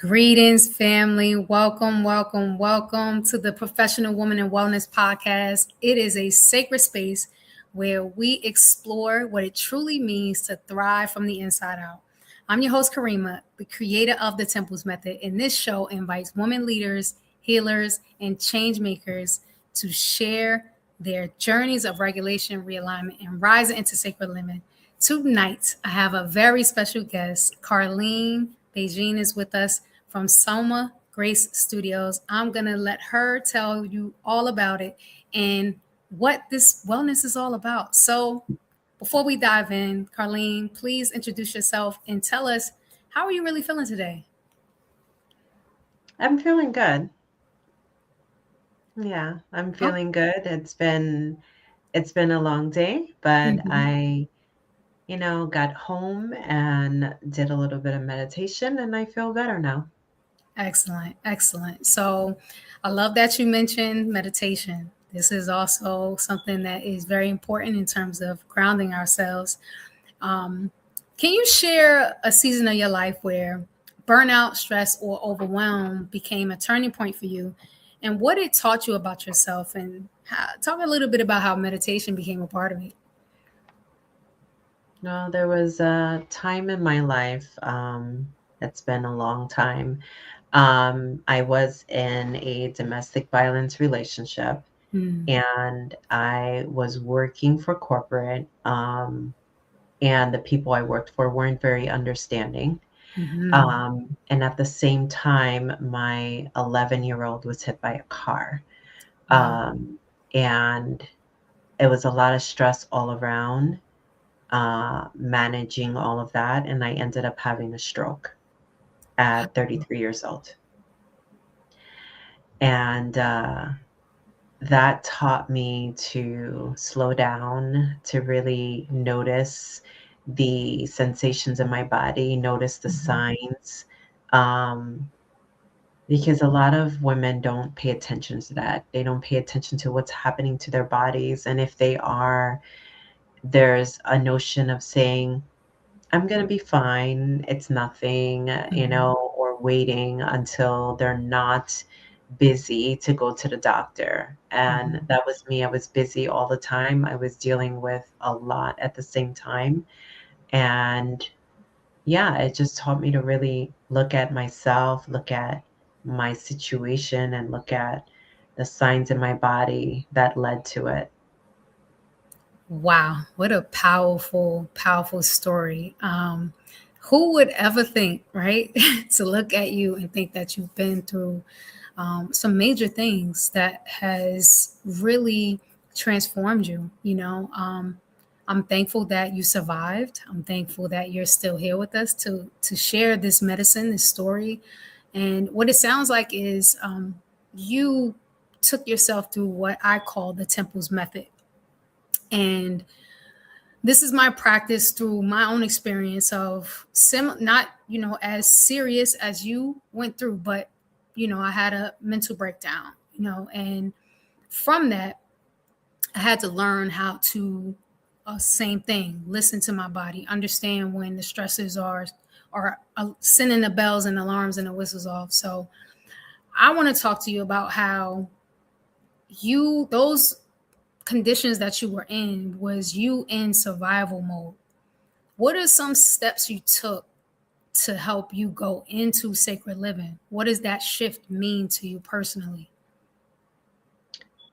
Greetings, family. Welcome, welcome, welcome to the Professional Woman in Wellness Podcast. It is a sacred space where we explore what it truly means to thrive from the inside out. I'm your host, Karima, the creator of the T.E.M.P.L.E.S method, and this show invites women leaders, healers, and change makers to share their journeys of regulation, realignment, and rising into sacred living. Tonight, I have a very special guest. Carlene Beijing is with us from Soma Grace Studios. I'm going to let her tell you all about it and what this wellness is all about. So before we dive in, Carlene, please introduce yourself and tell us, how are you really feeling today? I'm feeling good. Yeah, I'm Oh, feeling good. It's been a long day, but mhm. I got home and did a little bit of meditation and I feel better now. Excellent, excellent. So I love that you mentioned meditation. This is also something that is very important in terms of grounding ourselves. Um, can you share a season of your life where burnout, stress, or overwhelm became a turning point for you, and what it taught you about yourself? And talk a little bit about how meditation became a part of it. No, there was a time in my life, it's been a long time. I was in a domestic violence relationship Mm-hmm. and I was working for corporate, and the people I worked for weren't very understanding. Mm-hmm. And at the same time, my 11-year-old was hit by a car. Wow. Um, and it was a lot of stress all around, managing all of that. And I ended up having a stroke at 33 years old. And that taught me to slow down, to really notice the sensations in my body, notice the Mhm. signs. Um, Because a lot of women don't pay attention to that. They don't pay attention to what's happening to their bodies. And if they are, there's a notion of saying, I'm going to be fine. It's nothing, Mhm. or waiting until they're not busy to go to the doctor. And Mhm. that was me. I was busy all the time. I was dealing with a lot at the same time. And yeah, it just taught me to really look at myself, look at my situation, and look at the signs in my body that led to it. Wow, what a powerful, powerful story. Who would ever think, right, to look at you and think that you've been through some major things that has really transformed you? I'm thankful that you survived. I'm thankful that you're still here with us to share this medicine, this story, and what it sounds like is you took yourself through what I call the Temple's method. And this is my practice through my own experience of not as serious as you went through, but I had a mental breakdown, and from that I had to learn how to same thing, listen to my body, understand when the stressors are sending the bells and alarms and the whistles off. So I want to talk to you about how you those conditions that you were in was you in survival mode. What are some steps you took to help you go into sacred living? What does that shift mean to you personally?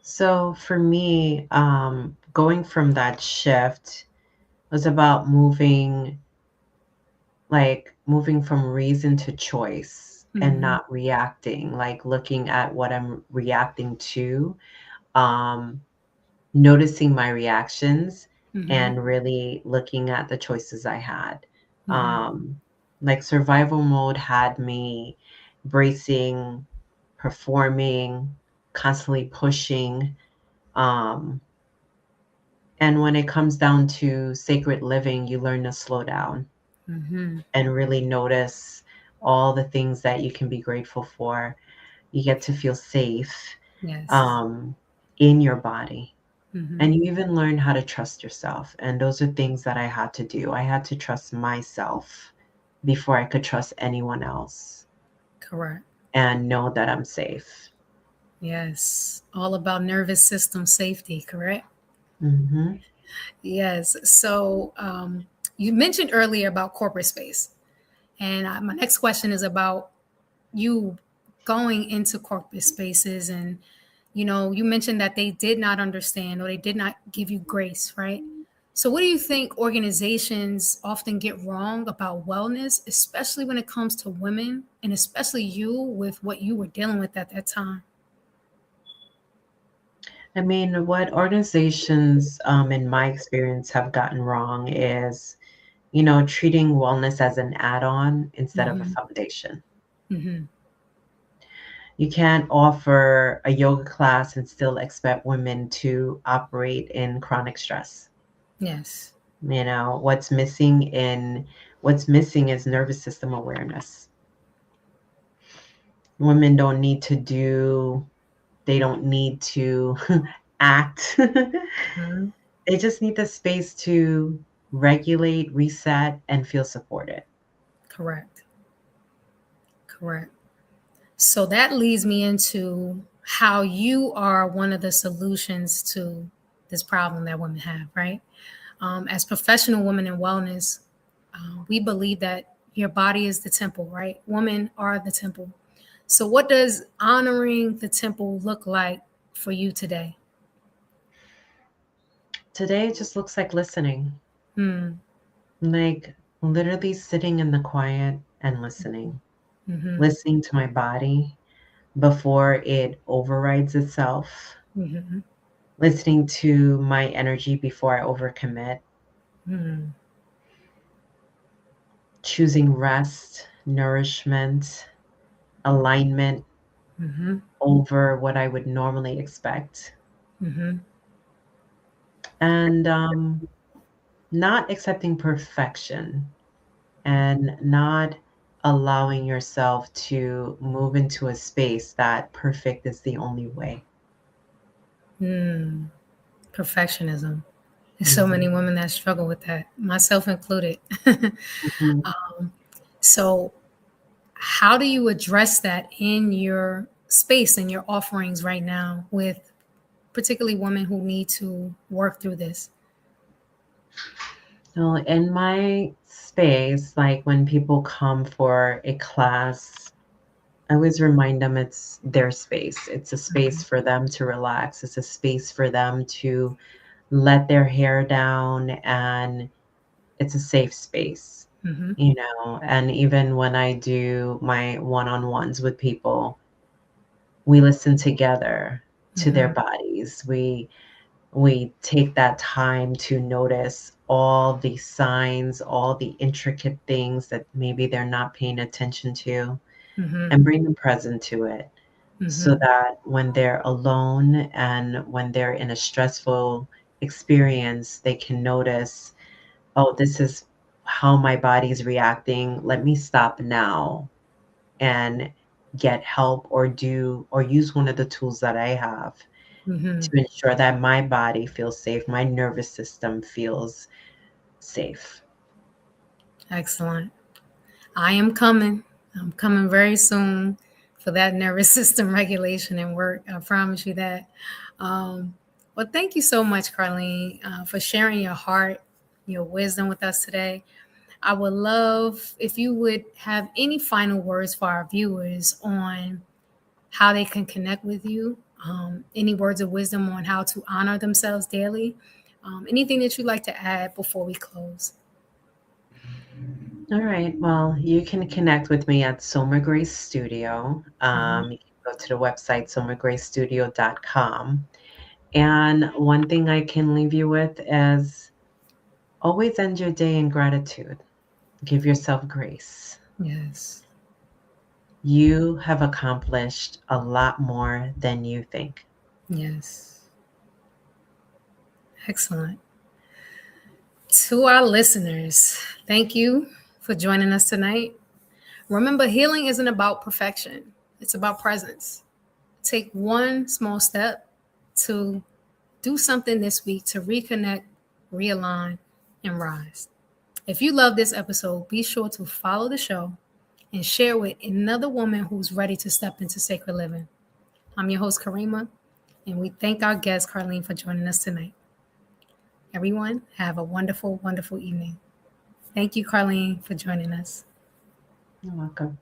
So for me, going from that shift was about moving from reason to choice and Mm-hmm. not reacting, like looking at what I'm reacting to, um, noticing my reactions Mm-hmm. and really looking at the choices I had. Mm-hmm. Um, like survival mode had me bracing, performing, constantly pushing. Um, and when it comes down to sacred living, you learn to slow down Mm-hmm. and really notice all the things that you can be grateful for. You get to feel safe, Yes. um, in your body. Mm-hmm. And you even learn how to trust yourself. And those are things that I had to do. I had to trust myself before I could trust anyone else. Correct. and know that I'm safe. Yes. All about nervous system safety, correct? Hmm. Yes. So you mentioned earlier about corporate space. And my next question is about you going into corporate spaces. And, you mentioned that they did not understand or they did not give you grace, right? So, what do you think organizations often get wrong about wellness, especially when it comes to women, and especially you with what you were dealing with at that time? I mean, what organizations, in my experience, have gotten wrong is, treating wellness as an add on instead of a Hmm. foundation. Hmm. You can't offer a yoga class and still expect women to operate in chronic stress. Yes. What's missing is nervous system awareness. Women don't need to do, they don't need to act. Mhm. They just need the space to regulate, reset, and feel supported. Correct. Correct. So that leads me into how you are one of the solutions to this problem that women have, right? As professional women in wellness, we believe that your body is the temple, right? Women are the temple. So, what does honoring the temple look like for you today? Today it just looks like listening, Hmm. like literally sitting in the quiet and listening, Mm-hmm. listening to my body before it overrides itself, Mm-hmm. listening to my energy before I overcommit, Mm-hmm. choosing rest, nourishment, alignment Mm-hmm. over what I would normally expect, Mm-hmm. and not accepting perfection and not allowing yourself to move into a space that perfect is the only way. Mm. Perfectionism. There's so Mhm. many women that struggle with that, myself included. Mhm. So, how do you address that in your space and your offerings right now with particularly women who need to work through this? So in my space, like when people come for a class, I always remind them it's their space. It's a space for them to relax. It's a space for them to let their hair down, and it's a safe space, Mm-hmm. And even when I do my one-on-ones with people, we listen together to their Mm-hmm. bodies. We take that time to notice all the signs, all the intricate things that maybe they're not paying attention to, Mm-hmm. and bring them present to it, so Mm-hmm. that when they're alone and when they're in a stressful experience, they can notice, oh, this is how my body's reacting. Let me stop now and get help or use one of the tools that I have Mm-hmm. to ensure that my body feels safe, my nervous system feels safe. Excellent. I am coming. I'm coming very soon for that nervous system regulation and work. I promise you that. Um, well, thank you so much, Carlene, for sharing your heart, your wisdom with us today. I would love if you would have any final words for our viewers on how they can connect with you, any words of wisdom on how to honor themselves daily, anything that you'd like to add before we close. All right. Well, you can connect with me at Soma Grace Studio. Mhm. You can go to the website somagracestudio.com. And one thing I can leave you with is always end your day in gratitude. Give yourself grace. Yes. You have accomplished a lot more than you think. Yes. Excellent. To our listeners, thank you for joining us tonight. Remember, healing isn't about perfection, it's about presence. Take one small step to do something this week to reconnect, realign, and rise. If you love this episode, be sure to follow the show and share with another woman who's ready to step into sacred living. I'm your host, Karima, and we thank our guest, Carlene, for joining us tonight. Everyone, have a wonderful, wonderful evening. Thank you, Carlene, for joining us. You're welcome.